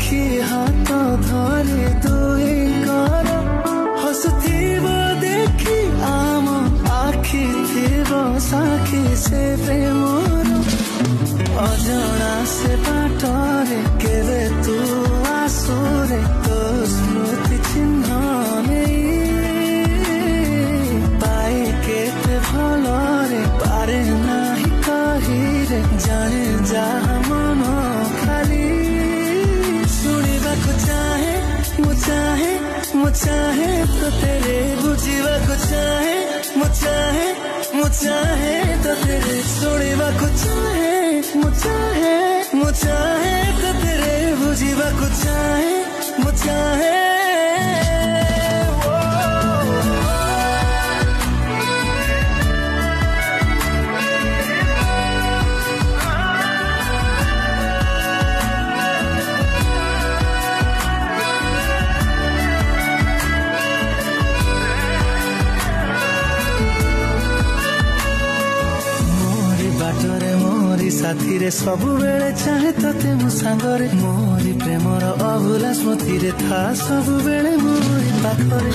आखि हाथ धरे दुईकर हसुथिब देखि आम आखि थिब साखी से प्रेमर अजଣା से बाटरे केवे तू आसुरे तो स्मृति चिन्ह पाए केते भलरे पारे नाही कहिरे जाने जहा मन खाली शुणिबाकु चाहे मु चाहे तो तेरे बुझिबाकु चाहे मु चाहे तो तेरे शुणिबाकु चाहे मु चाहे तो तेरे बुझिबाकु चाहे मु चाहे बाटरे मोरी साथी रे सबु बेले चाहे तते मो सांगरे मोरी प्रेमर अभुला स्मृति रे था सबु बेले मोरी पाखरे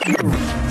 You